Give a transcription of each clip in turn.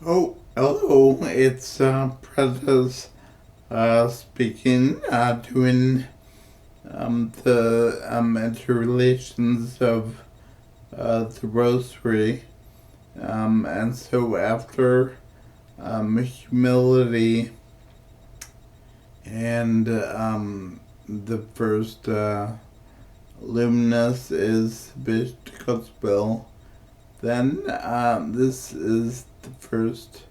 Oh, hello, it's Prentis speaking, doing the interrelations of the rosary. And so after humility and the first luminous is Bishop Will, then this is the first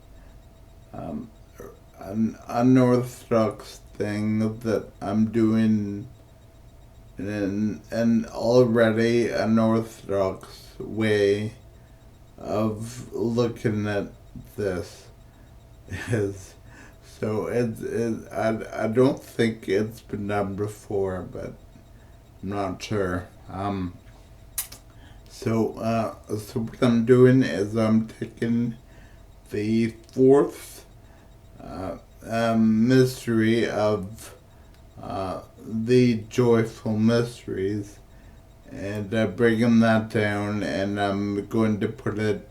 um, an unorthodox thing that I'm doing in an already unorthodox way of looking at this. Is so I don't think it's been done before, but I'm not sure. So what I'm doing is I'm taking the fourth mystery of the joyful mysteries, and bringing that down, and I'm going to put it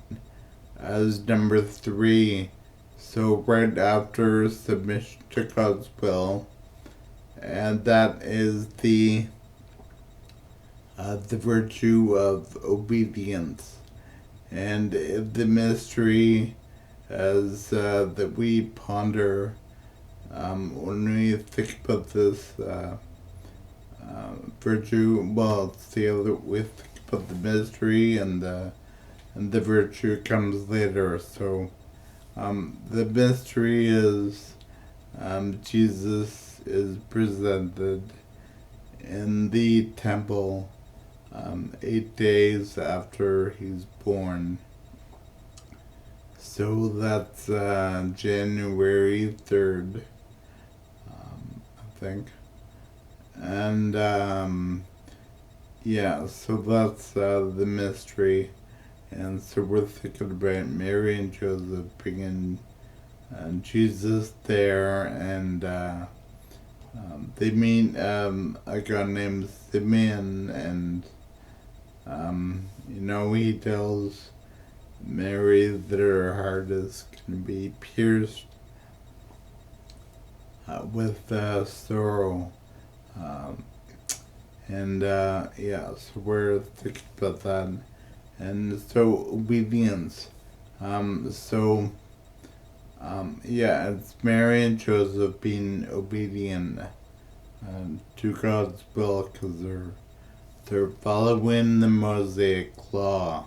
as number 3. So right after submission to God's will, and that is the virtue of obedience, and the mystery as that we ponder when we think about this virtue. Well, it's the other, we think about the mystery, and the virtue comes later. So the mystery is Jesus is presented in the temple 8 days after he's born. So that's January 3rd, I think. And yeah, so that's the mystery. And so we're thinking about Mary and Joseph bringing Jesus there, and they meet a guy named Simeon, and he tells Mary that her heart is going to be pierced with sorrow. So we're thinking about that. And so obedience. It's Mary and Joseph being obedient to God's will, because they're following the Mosaic law.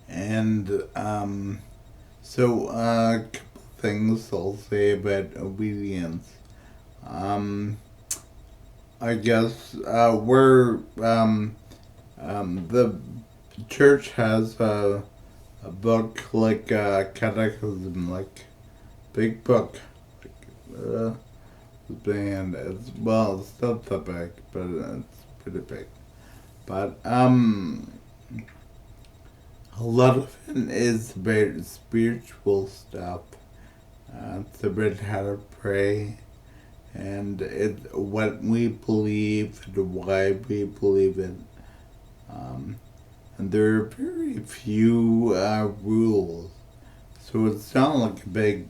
And a couple things I'll say about obedience. I guess the church has a book like catechism, like big book, like band. It's not that big, but it's pretty big. But a lot of it is about spiritual stuff. It's about how to pray, and it's what we believe and why we believe it. And there are very few rules. So it's not like a big,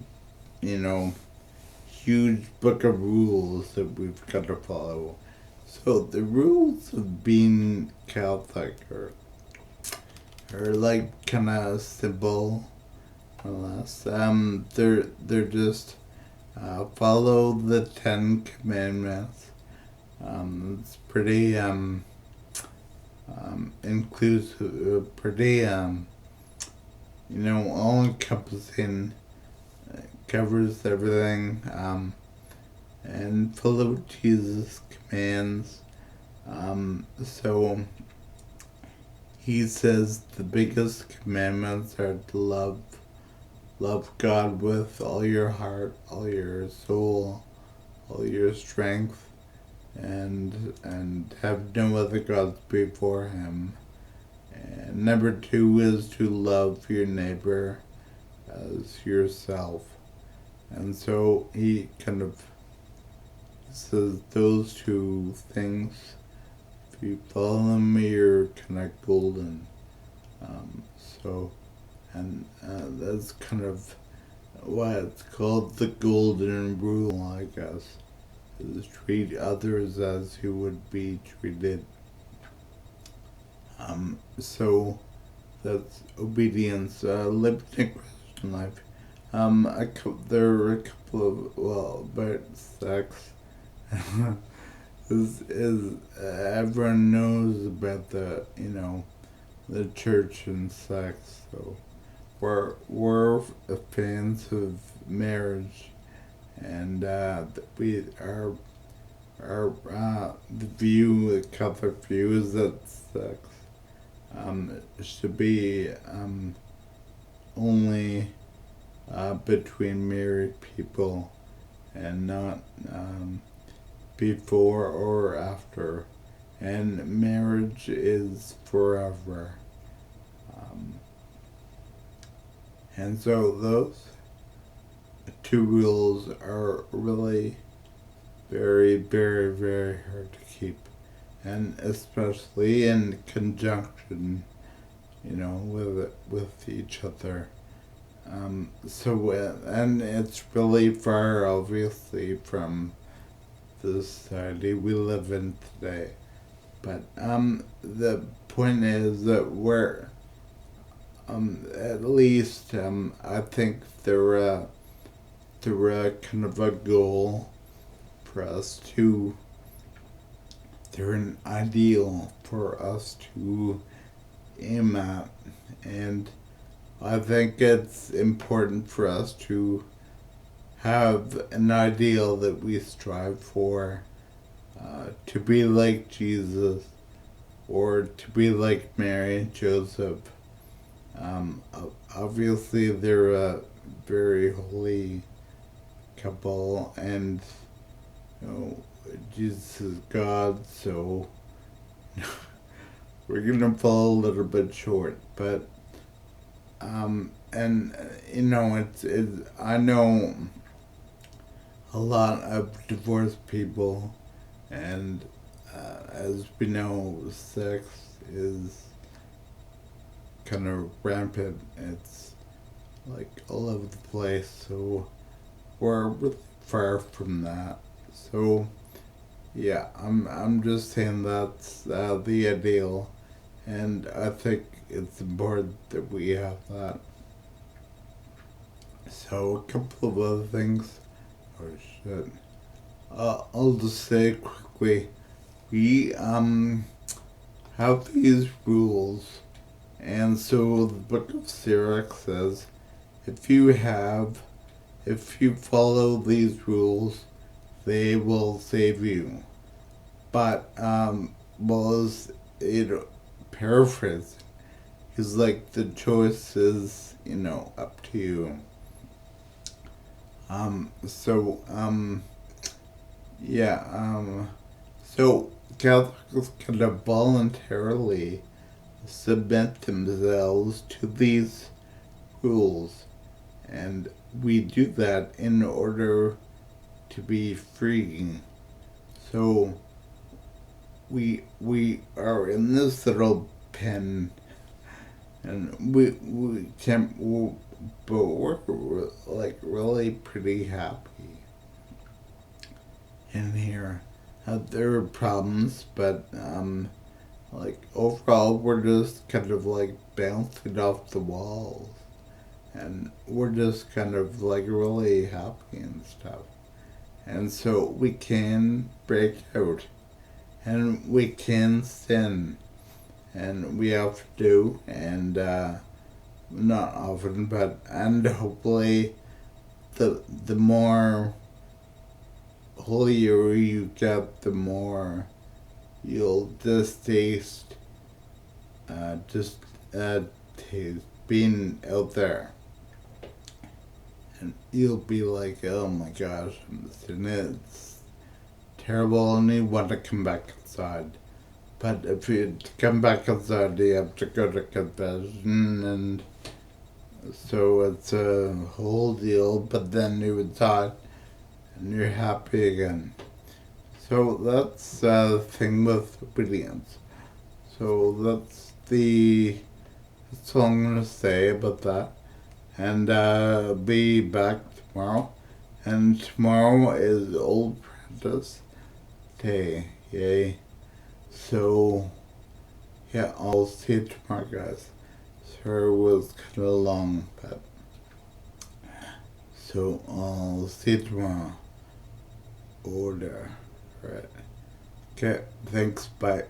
huge book of rules that we've got to follow. So the rules of being Catholic are like kind of simple, unless they're just follow the 10 Commandments. It's pretty inclusive, pretty all encompassing, covers everything, and follow Jesus' commands. So he says the biggest commandments are to love God with all your heart, all your soul, all your strength, and have no other gods before him. And number 2 is to love your neighbor as yourself. And so he kind of says those 2 things, if you follow them, you're kind of golden. And that's kind of why it's called the golden rule, I guess. Is treat others as you would be treated. So that's obedience. Living a Christian life. There are a couple of, well, about sex. Everyone knows about the church and sex, so we're fans of marriage, and we the Catholic view is that sex should be only between married people, and not before or after. And marriage is forever. And so those two rules are really very, very, very hard to keep. And especially in conjunction, with each other. And it's really far, obviously, from the society we live in today. But the point is that at least I think they're kind of a goal for us to. They're an ideal for us to aim at, and I think it's important for us to have an ideal that we strive for, to be like Jesus, or to be like Mary and Joseph. Obviously, they're a very holy couple, and Jesus is God, so we're gonna fall a little bit short. But it's I know a lot of divorced people, and as we know, sex is kind of rampant. It's like all over the place, so we're really far from that. So yeah, I'm just saying that's the ideal, and I think it's important that we have that. So a couple of other things. Oh shit. I'll just say quickly. We have these rules, and so the Book of Sirach says, if you follow these rules, they will save you. But paraphrase is like the choice is up to you. So Catholics kind of voluntarily submit themselves to these rules, and we do that in order to be free. So we are in this little pen, and we can't, but we're like really pretty happy in here. There are problems, but overall we're just kind of like bouncing off the walls, and we're just kind of like really happy and stuff. And so we can break out, and we can sin, and we have to, and not often, and hopefully the more holier you get, the more you'll distaste taste being out there. And you'll be like, oh my gosh, it's terrible, and you want to come back inside. But if you come back inside, you have to go to confession, and so it's a whole deal, but then you inside, and you're happy again. So that's the thing with obedience. So that's That's all I'm gonna say about that. And be back tomorrow. And tomorrow is Old Prentis Day. Yay. So, yeah, I'll see you tomorrow, guys. Sorry it was kind of long, but. So, I'll see you tomorrow. Order. Right. Okay, thanks, bye.